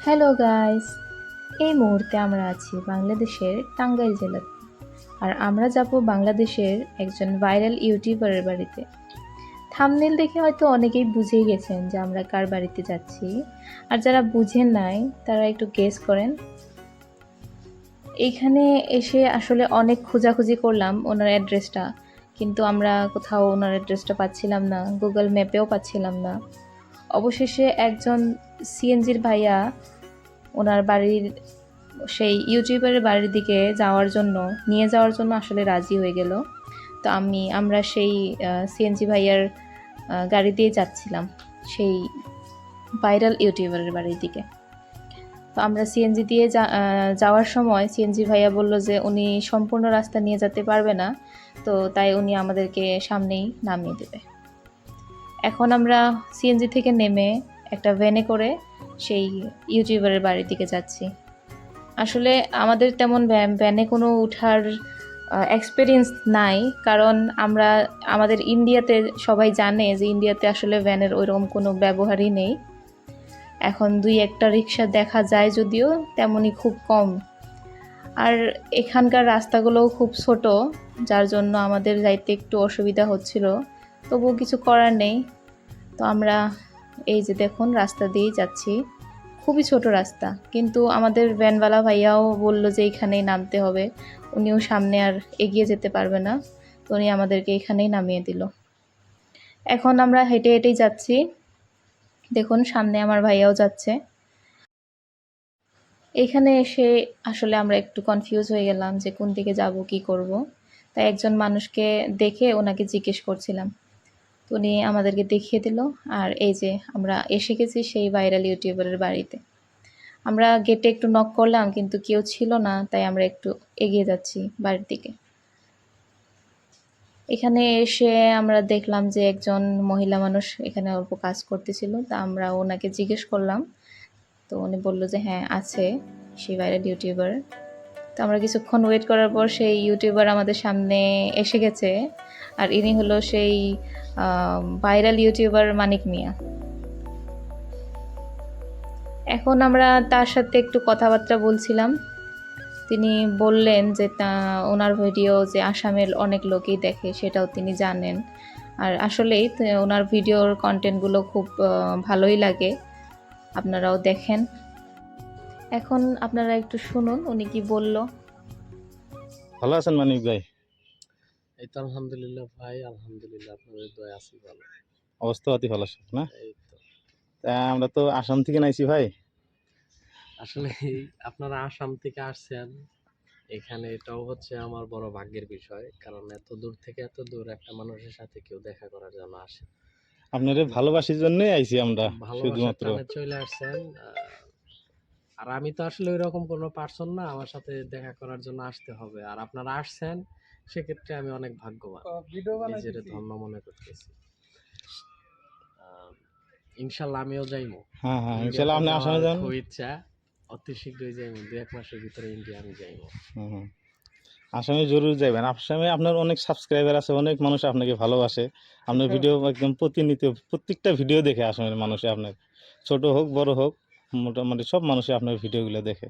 Hello guys, এই মুহূর্তে আমরা আছি বাংলাদেশের টাঙ্গাইল জেলাতে। আর আমরা যাব বাংলাদেশের একজন ভাইরাল ইউটিউবারের বাড়িতে। থাম্বনেল দেখে হয়তো অনেকেই বুঝেই গেছেন যে আমরা কার বাড়িতে যাচ্ছি। আর যারা বুঝেন নাই তারা একটু গেস করেন। এইখানে এসে আসলে অনেক খোঁজাখুঁজি করলাম ওনার অ্যাড্রেসটা, কিন্তু আমরা কোথাও ওনার অ্যাড্রেসটা পাচ্ছিলাম না, গুগল ম্যাপেও পাচ্ছিলাম না। অবশেষে একজন সিএনজির ভাইয়া ওনার বাড়ির সেই ইউটিউবারের বাড়ির দিকে নিয়ে যাওয়ার জন্য আসলে রাজি হয়ে গেল। তো আমরা সেই সিএনজি ভাইয়ার গাড়ি দিয়ে যাচ্ছিলাম সেই ভাইরাল ইউটিউবারের বাড়ির দিকে। তো আমরা সিএনজি দিয়ে যাওয়ার সময় সিএনজি ভাইয়া বলল যে উনি সম্পূর্ণ রাস্তা নিয়ে যেতে পারবে না, তো তাই উনি আমাদেরকে সামনেই নামিয়ে দেবে। এখন আমরা সিএনজি থেকে নেমে একটা ভ্যানে করে সেই ইউটিউবারের বাড়ির দিকে যাচ্ছি। আসলে আমাদের তেমন ভ্যানে কোনো উঠার এক্সপিরিয়েন্স নাই, কারণ আমাদের ইন্ডিয়াতে সবাই জানে যে ইন্ডিয়াতে আসলে ভ্যানের ওইরকম কোনো ব্যবহারই নেই। এখন দুই একটা রিক্সা দেখা যায় যদিও, তেমনই খুব কম। আর এখানকার রাস্তাগুলোও খুব ছোট, যার জন্য আমাদের যাইতে একটু অসুবিধা হচ্ছিল, তবুও কিছু করার নেই। তো আমরা এই যে দেখুন রাস্তা দিয়েই যাচ্ছি, খুবই ছোট রাস্তা, কিন্তু আমাদের ভ্যানওয়ালা ভাইয়াও বলল যে এখানেই নামতে হবে, উনিও সামনে আর এগিয়ে যেতে পারবে না, তো উনি আমাদেরকে এখানেই নামিয়ে দিল। এখন আমরা হেঁটে হেঁটেই যাচ্ছি, দেখুন সামনে আমার ভাইয়াও যাচ্ছে। এখানে এসে আসলে আমরা একটু কনফিউজ হয়ে গেলাম যে কোন দিকে যাব, কি করব। তাই একজন মানুষকে দেখে ওনাকে জিজ্ঞেস করছিলাম, তো উনি আমাদেরকে দেখিয়ে দিল। আর এই যে আমরা এসে গেছি সেই ভাইরাল ইউটিউবারের বাড়িতে। আমরা গেটে একটু নক করলাম, কিন্তু কেউ ছিল না, তাই আমরা একটু এগিয়ে যাচ্ছি বাড়ির দিকে। এখানে এসে আমরা দেখলাম যে একজন মহিলা মানুষ এখানে অল্প কাজ করতেছিল, তা আমরা ওনাকে জিজ্ঞেস করলাম, তো উনি বলল যে হ্যাঁ আছে সেই ভাইরাল ইউটিউবার। তো আমরা কিছুক্ষণ ওয়েট করার পর সেই ইউটিউবার আমাদের সামনে এসে গেছে। আর ইনি হলো সেই ভাইরাল ইউটিউবার মানিক মিয়া। এখন আমরা তার সাথে একটু কথাবার্তা বলছিলাম। তিনি বললেন যে ওনার ভিডিও যে আসামের অনেক লোকই দেখে, সেটাও তিনি জানেন। আর আসলেই ওনার ভিডিওর কন্টেন্টগুলো খুব ভালোই লাগে, আপনারাও দেখেন। এখন আপনারা একটু শুনুন উনি কি বলল। ভালো আছেন মানিক ভাই? এই তো আলহামদুলিল্লাহ ভাই, আলহামদুলিল্লাহ আপনাদের দয়া আছি ভালো। অবস্থা অতি ভালো আছে না? এই তো তা আমরা তো আসাম থেকে নাইছি ভাই। আসলে আপনারা আসাম থেকে আসছেন এখানে, এটাও হচ্ছে আমার বড় ভাগ্যের বিষয়, কারণ এত দূর থেকে এত দূর একটা মানুষের সাথে কেউ দেখা করার জন্য আসে। আপনারে ভালোবাসির জন্যই আইছি আমরা ভালোবাসার শুধুমাত্র। টানে চলে আসছেন। আর আমি তো আসলে ওইরকম কোনো পার্সন না, আমার সাথে দেখা করার জন্য আসতে হবে। আর আপনারা আসছেন, সেক্ষেত্রে আমি অনেক ভাগ্যবান, নিজের ধন্য মনে করতেছি। ইনশাল্লাহ আমিও যাইবো। হ্যাঁ হ্যাঁ, ইনশাল্লাহ ইন্ডিয়াতে আপনি আসামে যাওয়ার যান। খুব ইচ্ছা, অতি শীঘ্রই যাইবো, 2-1 মাসের ভিতরে ইন্ডিয়া আমি যাইবো। হুম, আসামে জরুর যাবেন। আসামে আপনার অনেক সাবস্ক্রাইবার আছে, অনেক মানুষ আপনাকে ভালোবাসে। আপনার ভিডিও একদম প্রতিনিয়ত প্রত্যেকটা ভিডিও দেখে আসামের মানুষে, আপনার ছোট হোক বড় হোক, মোটামুটি সব মানুষই আপনার ভিডিওগুলো দেখে।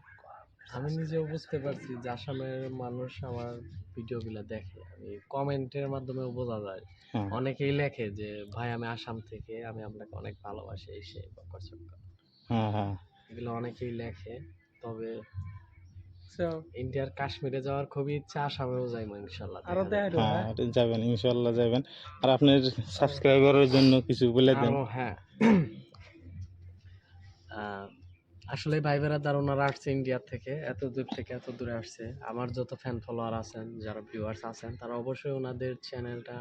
আমি নিজেও বুঝতে পারছি যে আসামের মানুষ আমার ভিডিওগুলো দেখে, আমি কমেন্টের মাধ্যমে বোঝা যায়। হ্যাঁ অনেকেই লেখে যে ভাই আমি আসাম থেকে, আমি আপনাকে অনেক ভালোবাসি, এই সেই বকর চক্কর, হ্যাঁ হ্যাঁ এগুলো অনেকেই লেখে। তবে ইন্ডিয়ার কাশ্মীরে যাওয়ার খুবই ইচ্ছা, আসামেও যাইবো ইনশাল্লাহ। হ্যাঁ, যাবেন ইনশাল্লাহ যাবেন। আর আপনার সাবস্ক্রাইবারের জন্য কিছু বলে দেন। আরো হ্যাঁ, আসলে ভাই বেড়াদার ওনারা আসছে ইন্ডিয়া থেকে, এত দূর থেকে এত দূরে আসছে। আমার যত ফ্যান ফলোয়ার আছেন, যারা ভিউয়ার্স আছেন, তারা অবশ্যই ওনাদের চ্যানেলটা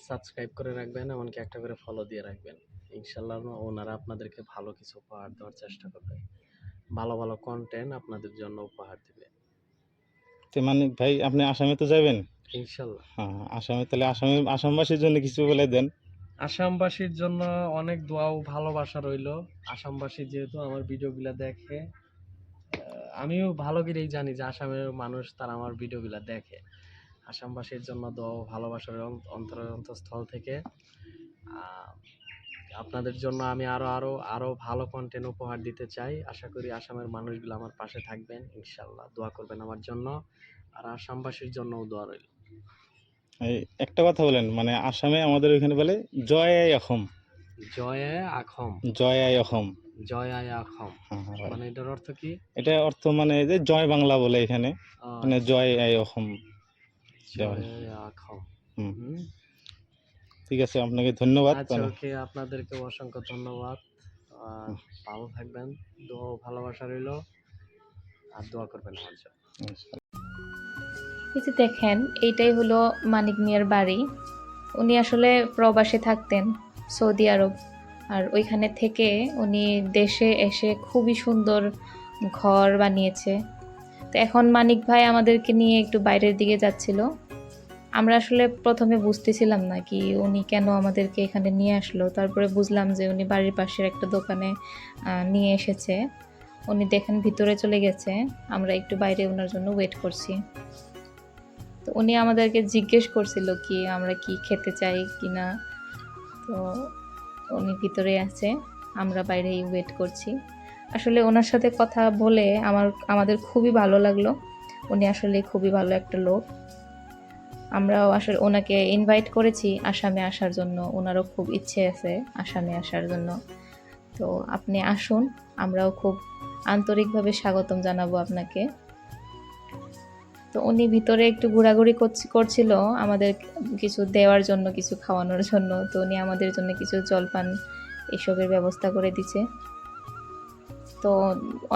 সাবস্ক্রাইব করে রাখবেন, এমনকি একটা করে ফলো দিয়ে রাখবেন। ইনশাল্লাহ ওনারা আপনাদেরকে ভালো কিছু উপহার দেওয়ার চেষ্টা করবে, ভালো ভালো কন্টেন্ট আপনাদের জন্য উপহার দিবে তো মানিক ভাই, আপনি আসামে তো যাবেন। ইনশাল্লাহ। হ্যাঁ, আসামে তাহলে আসামবাসীর জন্য কিছু বলে দেন। আসামবাসীর জন্য অনেক দোয়া ও ভালোবাসা রইল। আসামবাসী যেহেতু আমার ভিডিওগুলো দেখে, আমিও ভালো করেই জানি যে আসামের মানুষ তারা আমার ভিডিওগুলো দেখে। আসামবাসীর জন্য দোয়া ও ভালোবাসার অন্তরের অন্তঃস্থল থেকে। আপনাদের জন্য আমি আরো ভালো কন্টেন্ট উপহার দিতে চাই। আশা করি আসামের মানুষগুলো আমার পাশে থাকবেন, ইনশাল্লাহ দোয়া করবেন আমার জন্য, আর আসামবাসীর জন্যও দোয়া রইল। এই একটা কথা বলেন, মানে আসামে আমাদের ওইখানে বলে জয় I Assam, Joy Akhom, Joy I অসম। জয় আয় আখম, হ্যাঁ, হ্যাঁ, মানে এটার অর্থ কি? এটা অর্থ মানে যে জয় বাংলা বলে এখানে, মানে জয় আই অসম। জয় আয় আখম। হুম, হুম। ঠিক আছে, আপনাকে ধন্যবাদ। আচ্ছা, ওকে, আপনাদেরকে অসংখ্য ধন্যবাদ। আর ভালো থাকবেন, দোয়া ও ভালোবাসা রইল, আর দোয়া করবেন আমার জন্য। এই যে দেখেন, এইটাই হলো মানিক মিয়ার বাড়ি। উনি আসলে প্রবাসে থাকতেন, সৌদি আরব, আর ওইখানে থেকে উনি দেশে এসে খুবই সুন্দর ঘর বানিয়েছে। তো এখন মানিক ভাই আমাদেরকে নিয়ে একটু বাইরের দিকে যাচ্ছিল। আমরা আসলে প্রথমে বুঝতেছিলাম না কি উনি কেন আমাদেরকে এখানে নিয়ে আসলো, তারপরে বুঝলাম যে উনি বাড়ির পাশের একটা দোকানে নিয়ে এসেছে। উনি দেখেন ভিতরে চলে গেছে, আমরা একটু বাইরে ওনার জন্য ওয়েট করছি। তো উনি আমাদেরকে জিজ্ঞেস করছিল কি আমরা কি খেতে চাই কি না। তো উনি ভিতরে আছে, আমরা বাইরেই ওয়েট করছি। আসলে ওনার সাথে কথা বলে আমাদের খুবই ভালো লাগলো। উনি আসলে খুবই ভালো একটা লোক। আমরাও আসলে ওনাকে ইনভাইট করেছি আসামে আসার জন্য, ওনারও খুব ইচ্ছে আছে আসামে আসার জন্য। তো আপনি আসুন, আমরাও খুব আন্তরিকভাবে স্বাগতম জানাবো আপনাকে। তো উনি ভিতরে একটু ঘোরাঘুরি করছিল আমাদের কিছু দেওয়ার জন্য, কিছু খাওয়ানোর জন্য। তো উনি আমাদের জন্য কিছু জলপান এসবের ব্যবস্থা করে দিছে। তো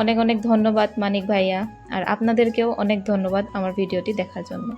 অনেক অনেক ধন্যবাদ মানিক ভাইয়া, আর আপনাদেরকেও অনেক ধন্যবাদ আমার ভিডিওটি দেখার জন্য।